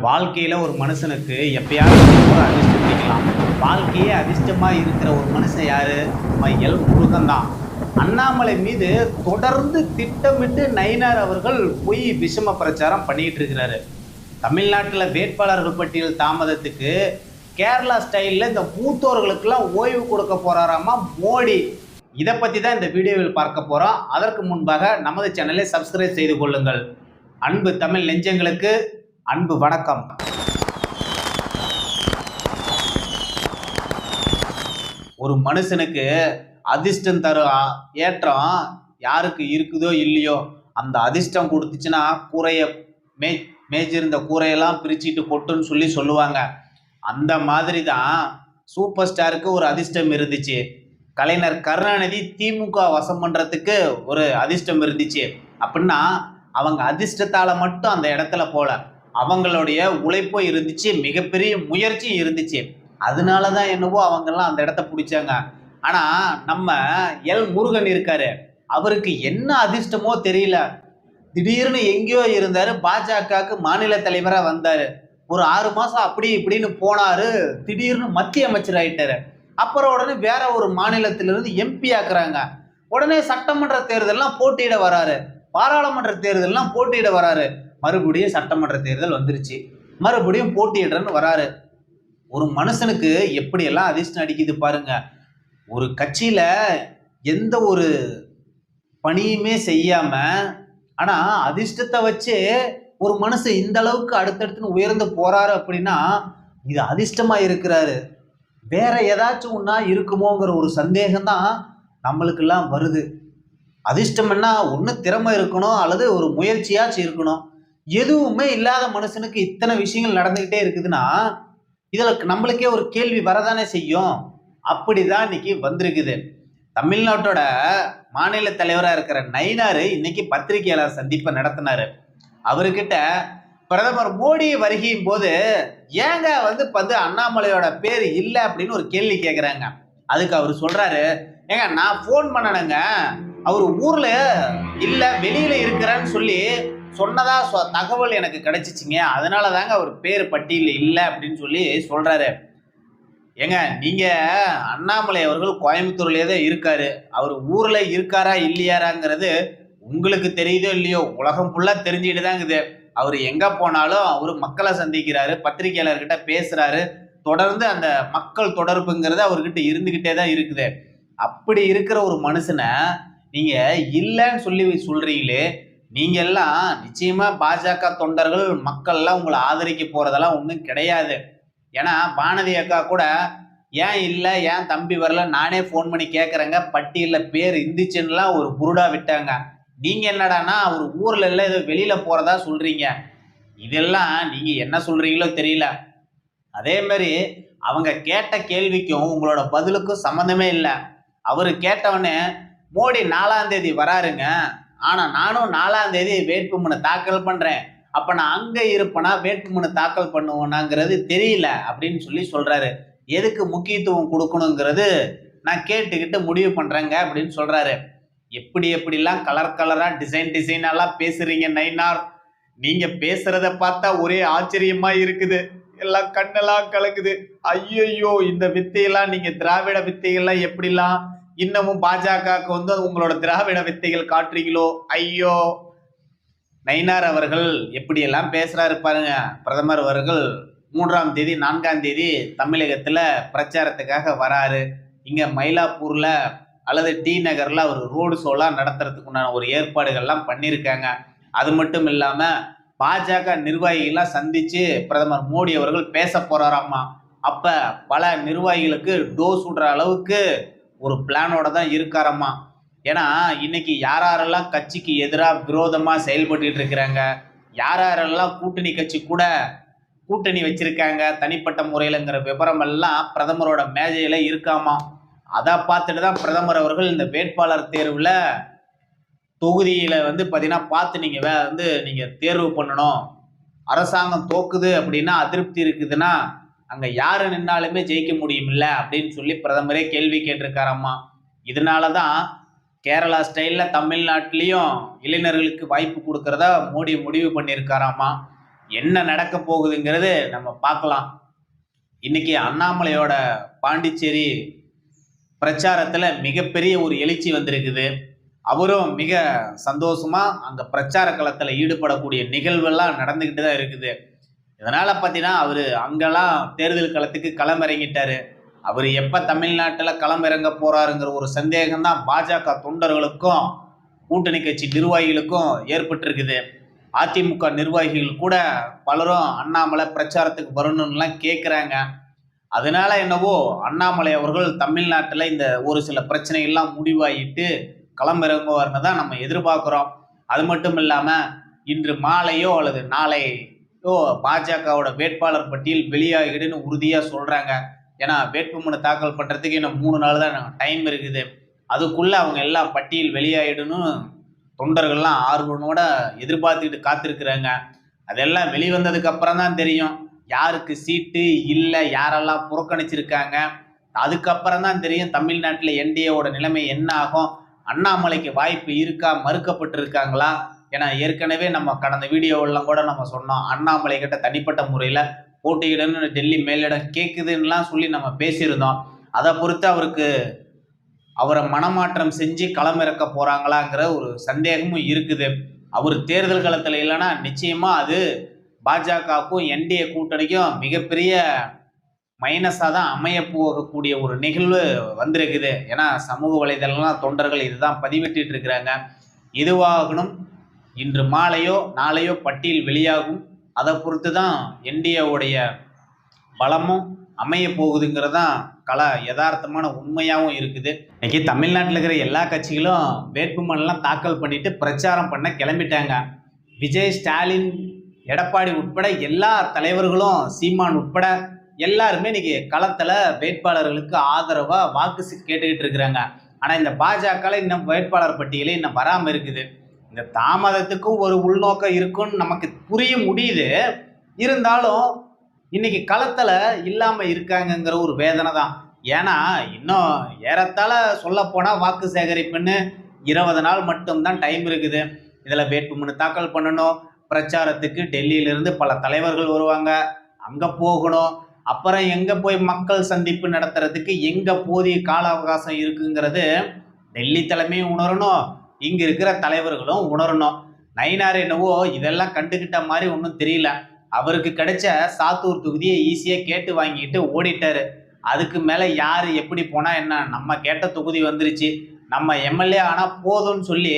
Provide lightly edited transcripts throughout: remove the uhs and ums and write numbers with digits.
வாழ்க்கையில ஒரு மனுஷனுக்கு எப்பயாவது ஒரு அதிர்ஷ்டம் கிடைக்கலாம். வாழ்க்கையே அதிர்ஷ்டமா இருக்கிற ஒரு மனுஷன் யாரு? நம்ம எல் முருகன் தான். அண்ணாமலை மீது தொடர்ந்து திட்டமிட்டு நயினார் அவர்கள் பொய் விஷம பிரச்சாரம் பண்ணிட்டு இருக்கிறாரு. தமிழ்நாட்டில் வேட்பாளர்கள் பட்டியல் தாமதத்துக்கு கேரளா ஸ்டைலில் இந்த மூத்தோர்களுக்கெல்லாம் ஓய்வு கொடுக்க போறாராமா மோடி. இதை பற்றி தான் இந்த வீடியோவில் பார்க்க போகிறோம். அதற்கு முன்பாக நமது சேனலை சப்ஸ்கிரைப் செய்து கொள்ளுங்கள். அன்பு தமிழ் நெஞ்சங்களுக்கு அன்பு வணக்கம். ஒரு மனுஷனுக்கு அதிர்ஷ்டம் தரும் ஏற்றம் யாருக்கு இருக்குதோ இல்லையோ, அந்த அதிர்ஷ்டம் கொடுத்துச்சுன்னா கூரைய மேய்ச்சிருந்த கூரையெல்லாம் பிரிச்சுட்டு கொட்டுன்னு சொல்லுவாங்க. அந்த மாதிரி தான் சூப்பர் ஸ்டாருக்கு ஒரு அதிர்ஷ்டம் இருந்துச்சு. கலைஞர் கருணாநிதி திமுக வசம் பண்றதுக்கு ஒரு அதிர்ஷ்டம் இருந்துச்சு. அப்படின்னா அவங்க அதிர்ஷ்டத்தால மட்டும் அந்த இடத்துல போல, அவங்களுடைய உழைப்பும் இருந்துச்சு, மிகப்பெரிய முயற்சியும் இருந்துச்சு. அதனாலதான் என்னவோ அவங்கெல்லாம் அந்த இடத்த பிடிச்சாங்க. ஆனா நம்ம எல் முருகன் இருக்காரு, அவருக்கு என்ன அதிர்ஷ்டமோ தெரியல. திடீர்னு எங்கேயோ இருந்தாரு, பாஜகவுக்கு மாநில தலைவரா வந்தாரு. ஒரு 6 மாசம் அப்படி இப்படின்னு போனாரு, திடீர்னு மத்திய அமைச்சர் ஆயிட்டாரு. அப்புறம் உடனே வேற ஒரு மாநிலத்திலிருந்து எம்பி ஆக்குறாங்க. உடனே சட்டமன்ற தேர்தல்லாம் போட்டியிட வராரு, பாராளுமன்ற தேர்தல்லாம் போட்டியிட வராரு. மறுபடியும் சட்டமன்ற தேர்தல் வந்துருச்சு, மறுபடியும் போட்டியிடுறன்னு வராரு. ஒரு மனுஷனுக்கு எப்படியெல்லாம் அதிர்ஷ்டம் அடிக்குது பாருங்க. ஒரு கட்சியில எந்த ஒரு பணியுமே செய்யாம, ஆனா அதிர்ஷ்டத்தை வச்சு ஒரு மனுஷன் இந்த அளவுக்கு அடுத்தடுத்து உயர்ந்து போறாரு அப்படின்னா இது அதிர்ஷ்டமா இருக்கிறாரு. வேற ஏதாச்சும் ஒன்னா இருக்குமோங்கிற ஒரு சந்தேகம் தான் நம்மளுக்கெல்லாம் வருது. அதிர்ஷ்டம்னா ஒன்று திறமை இருக்கணும், அல்லது ஒரு முயற்சியாச்சும் இருக்கணும். எதுவுமே இல்லாத மனுஷனுக்கு இத்தனை விஷயங்கள் நடந்துகிட்டே இருக்குதுன்னா இதுல நம்மளுக்கே ஒரு கேள்வி வரதானே செய்யும். அப்படிதான் இன்னைக்கு வந்திருக்குது. தமிழ்நாட்டோட மாநில தலைவரா இருக்கிற நயினாரு இன்னைக்கு பத்திரிகையாளர் சந்திப்பை நடத்தினாரு. அவர்கிட்ட பிரதமர் மோடி வருகையும் போது ஏங்க அண்ணாமலையோட பேர் இல்லை அப்படின்னு ஒரு கேள்வி கேட்குறாங்க. அதுக்கு அவர் சொல்றாரு, ஏங்க நான் ஃபோன் பண்ணணுங்க, அவர் ஊர்ல இல்ல வெளியில இருக்கிறான்னு சொல்லி சொன்னதா தகவல் எனக்கு கிடைச்சிச்சிங்க, அதனால தாங்க அவர் பேர் பட்டியல் இல்லை அப்படின்னு சொல்றாரு. ஏங்க நீங்க அண்ணாமலை அவர்கள் கோயம்புத்தூர்லயே தான் இருக்காரு, அவர் ஊர்ல இருக்காரா இல்லையாராங்கிறது உங்களுக்கு தெரியுதோ இல்லையோ, உலகம் ஃபுல்லா தெரிஞ்சுக்கிட்டு தாங்குது. அவர் எங்க போனாலும் அவர் மக்களை சந்திக்கிறாரு, பத்திரிகையாளர்கிட்ட பேசுறாரு, தொடர்ந்து அந்த மக்கள் தொடர்புங்கிறது அவர்கிட்ட இருந்துகிட்டே தான் இருக்குது. அப்படி இருக்கிற ஒரு மனுஷனை நீங்க இல்லைன்னு சொல்றீங்களே, நீங்க எல்லாம் நிச்சயமா பாஜக தொண்டர்கள் மக்கள் எல்லாம் உங்களை ஆதரிக்க போறதெல்லாம் ஒன்றும் கிடையாது. ஏன்னா வானதி அக்கா கூட ஏன் இல்லை, ஏன் தம்பி வரல, நானே ஃபோன் பண்ணி கேட்குறேங்க, பட்டியல பேர் இருந்துச்சுன்னுலாம் ஒரு புருடா விட்டாங்க. நீங்க என்னடானா அவர் ஊர்ல எல்லாம் ஏதோ வெளியில போறதா சொல்றீங்க. இதெல்லாம் நீங்க என்ன சொல்றீங்களோ தெரியல. அதே மாதிரி அவங்க கேட்ட கேள்விக்கும் உங்களோட பதிலுக்கும் சம்மந்தமே இல்லை. அவரு கேட்டவனே மோடி 4ஆம் தேதி வராருங்க, ஆனா நானும் 4ஆம் தேதி வேட்புமனு தாக்கல் பண்றேன், அப்ப நான் அங்க இருப்பேனா வேட்புமனு தாக்கல் பண்ணுவேனாங்கிறது தெரியல அப்படின்னு சொல்றாரு. எதுக்கு முக்கியத்துவம் கொடுக்கணுங்கிறது நான் கேட்டுக்கிட்டு முடிவு பண்றேங்க அப்படின்னு சொல்றாரு. எப்படிலாம் கலர் கலரா டிசைனாலாம் பேசுறீங்க நயினார். நீங்க பேசுறத பார்த்தா ஒரே ஆச்சரியமா இருக்குது, எல்லாம் கண்ணெல்லாம் கலக்குது. ஐயோ, இந்த வித்தையெல்லாம் நீங்க திராவிட வித்தைகள்லாம் எப்படிலாம் இன்னமும் பாஜகவுக்கு உங்களோட திராவிட வித்தைகள் காட்டுறீங்களோ. ஐயோ, நயினார் அவர்கள் எப்படியெல்லாம் பேசுறாரு பாருங்க. பிரதமர் அவர்கள் 3ஆம் தேதி 4ஆம் தேதி தமிழகத்துல பிரச்சாரத்துக்காக வராரு. இங்க மயிலாப்பூர்ல அல்லது டி நகர்ல அவர் ரோடு ஷோலாம் நடத்துறதுக்கு உண்டான ஒரு ஏற்பாடுகள்லாம் பண்ணியிருக்காங்க. அது மட்டும் இல்லாம பாஜக நிர்வாகிகள்லாம் சந்திச்சு பிரதமர் மோடி அவர்கள் பேச போறாராமா. அப்ப பல நிர்வாகிகளுக்கு டோஸ் விடுற அளவுக்கு ஒரு பிளானோட தான் இருக்காரம்மா. ஏன்னா இன்னைக்கு யாரெல்லாம் கட்சிக்கு எதிராக விரோதமா செயல்பட்டு இருக்கிறாங்க, யாரெல்லாம் கூட்டணி கட்சி கூட கூட்டணி வச்சிருக்காங்க தனிப்பட்ட முறையிலங்கிற விவரம் எல்லாம் பிரதமரோட மேஜையில இருக்காமா. அதை பார்த்துட்டு தான் பிரதமர் அவர்கள் இந்த வேட்பாளர் தேர்வுல தொகுதியில பார்த்தீங்கன்னா பார்த்து நீங்க தேர்வு பண்ணணும். அரசாங்கம் தோக்குது அப்படின்னா, அதிருப்தி இருக்குதுன்னா அங்க யாரு நின்னாலுமே ஜெயிக்க முடியுமில்ல அப்படின்னு பிரதமரே கேள்வி கேட்டிருக்காராம்மா. இதனாலதான் கேரளா ஸ்டைல்ல தமிழ்நாட்டிலையும் இளைஞர்களுக்கு வாய்ப்பு கொடுக்கறதா மோடி முடிவு பண்ணியிருக்காராமா. என்ன நடக்க போகுதுங்கிறது நம்ம பார்க்கலாம். இன்னைக்கு அண்ணாமலையோட பாண்டிச்சேரி பிரச்சாரத்துல மிகப்பெரிய ஒரு எழுச்சி வந்திருக்குது. அவரும் மிக சந்தோஷமா அந்த பிரச்சார களத்துல ஈடுபடக்கூடிய நிகழ்வெல்லாம் நடந்துகிட்டு தான் இருக்குது. இதனால பார்த்தீங்கன்னா அவரு அங்கெல்லாம் தேர்தல் களத்துக்கு களமிறங்கிட்டாரு. அவர் எப்ப தமிழ்நாட்டுல களமிறங்க போறாருங்கிற ஒரு சந்தேகம் தான் பாஜக தொண்டர்களுக்கும் கூட்டணி கட்சி நிர்வாகிகளுக்கும் ஏற்பட்டிருக்குது. அதிமுக நிர்வாகிகள் கூட பலரும் அண்ணாமலை பிரச்சாரத்துக்கு வரணும்லாம் கேட்குறாங்க. அதனால என்னவோ அண்ணாமலை அவர்கள் தமிழ்நாட்டில் இந்த ஒரு சில பிரச்சனைகள்லாம் முடிவாயிட்டு களமிறங்குவார்னு தான் நம்ம எதிர்பார்க்குறோம். அது மட்டும் இல்லாமல் இன்று மாலையோ அல்லது நாளையோ பாஜகவோட வேட்பாளர் பட்டியல் வெளியாகிடுன்னு உறுதியாக சொல்கிறாங்க. ஏன்னா வேட்புமனு தாக்கல் பண்ணுறதுக்கு இன்னும் 3 நாள் தான் டைம் இருக்குது. அதுக்குள்ளே அவங்க எல்லாம் பட்டியல் வெளியாகிடுன்னு தொண்டர்கள்லாம் ஆர்வனோட எதிர்பார்த்துக்கிட்டு காத்திருக்கிறாங்க. அதெல்லாம் வெளிவந்ததுக்கு அப்புறம் தான் தெரியும் யாருக்கு சீட்டு இல்லை, யாரெல்லாம் புறக்கணிச்சிருக்காங்க. அதுக்கப்புறம் தான் தெரியும் தமிழ்நாட்டில் என்டிஏவோட நிலைமை என்ன ஆகும், அண்ணாமலைக்கு வாய்ப்பு இருக்கா, மறுக்கப்பட்டிருக்காங்களா. ஏன்னா ஏற்கனவே நம்ம கடந்த வீடியோவெல்லாம் கூட நம்ம சொன்னோம், அண்ணாமலை கிட்ட தனிப்பட்ட முறையில் போட்டியிடணும்னு டெல்லி மேலிடம் கேட்குதுன்னெலாம் சொல்லி நம்ம பேசியிருந்தோம். அதை பொறுத்து அவரை மனமாற்றம் செஞ்சு களமிறக்க போகிறாங்களாங்கிற ஒரு சந்தேகமும் இருக்குது. அவர் தேர்தல் களத்தில் இல்லைன்னா நிச்சயமாக அது பாஜகவுக்கும் என்டிஏ கூட்டணிக்கும் மிகப்பெரிய மைனஸாக தான் அமைய போகக்கூடிய ஒரு நிகழ்வு வந்திருக்குது. ஏன்னா சமூக வலைதளம்லாம் தொண்டர்கள் இதுதான் பதிவிட்டு இருக்கிறாங்க. இதுவாகணும் இன்று மாலையோ நாளையோ பட்டியல் வெளியாகும். அதை பொறுத்து தான் என்டிஏவுடைய பலமும் அமைய போகுதுங்கிறதான் யதார்த்தமான உண்மையாகவும் இருக்குது. இன்னைக்கு தமிழ்நாட்டில் இருக்கிற எல்லா கட்சிகளும் வேட்புமனுலாம் தாக்கல் பண்ணிட்டு பிரச்சாரம் பண்ண கிளம்பிட்டாங்க. விஜய், ஸ்டாலின், எடப்பாடி உட்பட எல்லா தலைவர்களும், சீமான் உட்பட எல்லாருமே இன்னைக்கு களத்தில் வேட்பாளர்களுக்கு ஆதரவாக வாக்கு கேட்டுக்கிட்டு இருக்கிறாங்க. ஆனால் இந்த பாஜக இன்னும் வேட்பாளர் பட்டியலே இன்னும் வராமல் இருக்குது. இந்த தாமதத்துக்கும் ஒரு உள்நோக்கம் இருக்குன்னு நமக்கு புரிய முடியுது. இருந்தாலும் இன்னைக்கு களத்தில் இல்லாமல் இருக்காங்கங்கிற ஒரு வேதனை தான். ஏன்னா இன்னும் ஏறத்தாழ சொல்ல போனால் வாக்கு சேகரிப்புன்னு 20 நாள் மட்டும்தான் டைம் இருக்குது. இதில் வேட்புமனு தாக்கல் பண்ணணும், பிரச்சாரத்துக்கு டெல்லியிலிருந்து பல தலைவர்கள் வருவாங்க, அங்கே போகணும், அப்புறம் எங்கே போய் மக்கள் சந்திப்பு நடத்துறதுக்கு எங்கே போதிய கால அவகாசம் இருக்குங்கிறது டெல்லி தலைமையும் உணரணும், இங்கே இருக்கிற தலைவர்களும் உணரணும். நயினார் என்னவோ இதெல்லாம் கண்டுக்கிட்ட மாதிரி ஒன்றும் தெரியல. அவருக்கு கிடைச்ச சாத்தூர் தொகுதியை ஈஸியாக கேட்டு வாங்கிட்டு ஓடிட்டாரு. அதுக்கு மேலே யார் எப்படி போனால் என்ன, நம்ம கேட்ட தொகுதி வந்துருச்சு, நம்ம எம்எல்ஏ ஆனால் போதும்னு சொல்லி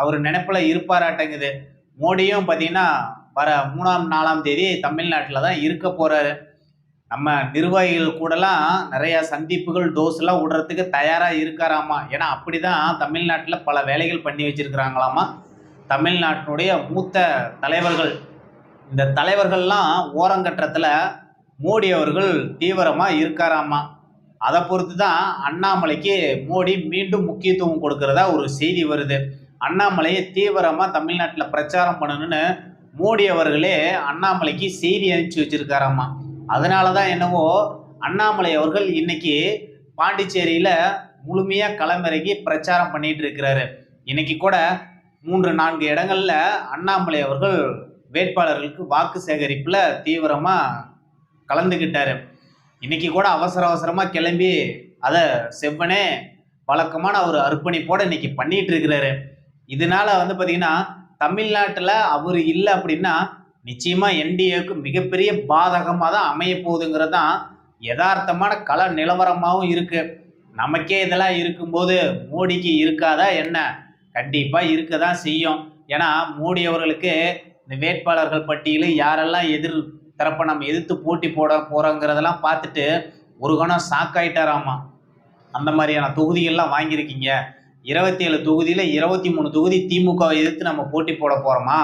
அவர் நினைப்பில் இருப்பாராட்டங்குது. மோடியும் பார்த்தீங்கன்னா வர 3ஆம் 4ஆம் தேதி தமிழ்நாட்டில் தான் இருக்க போகிறாரு. நம்ம நிர்வாகிகள் கூடலாம் நிறையா சந்திப்புகள், டோஸ்லாம் விடுறதுக்கு தயாராக இருக்காராமா. ஏன்னா அப்படி தான் தமிழ்நாட்டில் பல வேலைகள் பண்ணி வச்சுருக்கிறாங்களாமா தமிழ்நாட்டினுடைய மூத்த தலைவர்கள். இந்த தலைவர்கள்லாம் ஓரங்கட்டத்தில் மோடி அவர்கள் தீவிரமாக இருக்காராமா. அதை பொறுத்து தான் அண்ணாமலைக்கு மோடி மீண்டும் முக்கியத்துவம் கொடுக்கறதா ஒரு செய்தி வருது. அண்ணாமலையை தீவிரமாக தமிழ்நாட்டில் பிரச்சாரம் பண்ணணும்னு மோடி அவர்களே அண்ணாமலைக்கு செய்தி அனுப்பிச்சி வச்சிருக்காராமா. அதனால தான் என்னவோ அண்ணாமலை அவர்கள் இன்னைக்கு பாண்டிச்சேரியில் முழுமையாக களமிறங்கி பிரச்சாரம் பண்ணிட்டு இருக்கிறாரு. இன்னைக்கு கூட 3-4 இடங்கள்ல அண்ணாமலை அவர்கள் வேட்பாளர்களுக்கு வாக்கு சேகரிப்பில் தீவிரமாக கலந்துக்கிட்டாரு. இன்னைக்கு கூட அவசரமாக கிளம்பி அதை செவ்வனே வழக்கமான ஒரு அர்ப்பணிப்போடு இன்னைக்கு பண்ணிட்டு இருக்கிறாரு. இதனால பார்த்தீங்கன்னா தமிழ்நாட்டில் அவர் இல்லை அப்படின்னா நிச்சயமாக என்டிஏக்கு மிகப்பெரிய பாதகமாக தான் அமைய போகுதுங்கிறது தான் யதார்த்தமான கள நிலவரமாகவும் இருக்குது. நமக்கே இதெல்லாம் இருக்கும்போது மோடிக்கு இருக்காதா என்ன? கண்டிப்பாக இருக்க தான் செய்யும். ஏன்னா மோடி அவர்களுக்கு இந்த வேட்பாளர்கள் பட்டியலில் யாரெல்லாம் தரப்பை நம்ம எதிர்த்து போட்டி போட போகிறோங்கிறதெல்லாம் பார்த்துட்டு ஒரு கணம் ஷாக்காயிட்டாராமா. அந்த மாதிரியான தொகுதிகள்லாம் வாங்கியிருக்கீங்க, 27 தொகுதியில் 23 தொகுதி திமுகவை எதிர்த்து நம்ம போட்டி போட போகிறோமா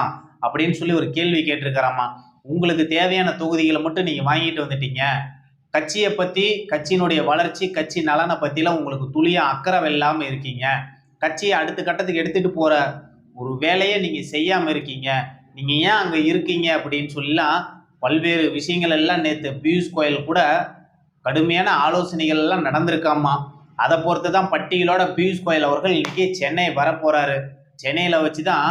அப்படின்னு சொல்லி ஒரு கேள்வி கேட்டிருக்காராமா. உங்களுக்கு தேவையான தொகுதிகளை மட்டும் நீங்கள் வாங்கிட்டு வந்துட்டீங்க, கட்சியை பற்றி, கட்சியினுடைய வளர்ச்சி, கட்சி நலனை பற்றிலாம் உங்களுக்கு துளியாக அக்கறை இல்லாமல் இருக்கீங்க, கட்சியை அடுத்த கட்டத்துக்கு எடுத்துகிட்டு போகிற ஒரு வேலையை நீங்கள் செய்யாமல் இருக்கீங்க, நீங்கள் ஏன் அங்கே இருக்கீங்க அப்படின்னு சொல்லலாம் பல்வேறு விஷயங்கள் எல்லாம் நேற்று பியூஷ் கோயல் கூட கடுமையான ஆலோசனைகள் எல்லாம் நடந்திருக்காமா. அதை பொறுத்து தான் பட்டியலோட பியூஷ் கோயல் அவர்கள் இன்னைக்கு சென்னை வரப்போறாரு. சென்னையில் வச்சு தான்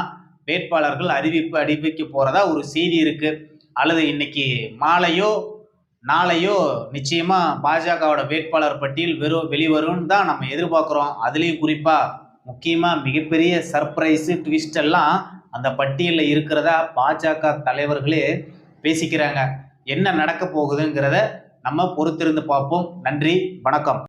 வேட்பாளர்கள் அறிவிக்க போகிறதா ஒரு செய்தி இருக்குது. அல்லது இன்னைக்கு மாலையோ நாளையோ நிச்சயமா பாஜகவோட வேட்பாளர் பட்டியல் வெளிவரும்னு தான் நம்ம எதிர்பார்க்குறோம். அதுலேயும் குறிப்பாக முக்கியமாக மிகப்பெரிய சர்ப்ரைஸு ட்விஸ்ட் எல்லாம் அந்த பட்டியலில் இருக்கிறதா பாஜக தலைவர்களே பேசிக்கிறாங்க. என்ன நடக்க போகுதுங்கிறத நம்ம பொறுத்திருந்து பார்ப்போம். நன்றி, வணக்கம்.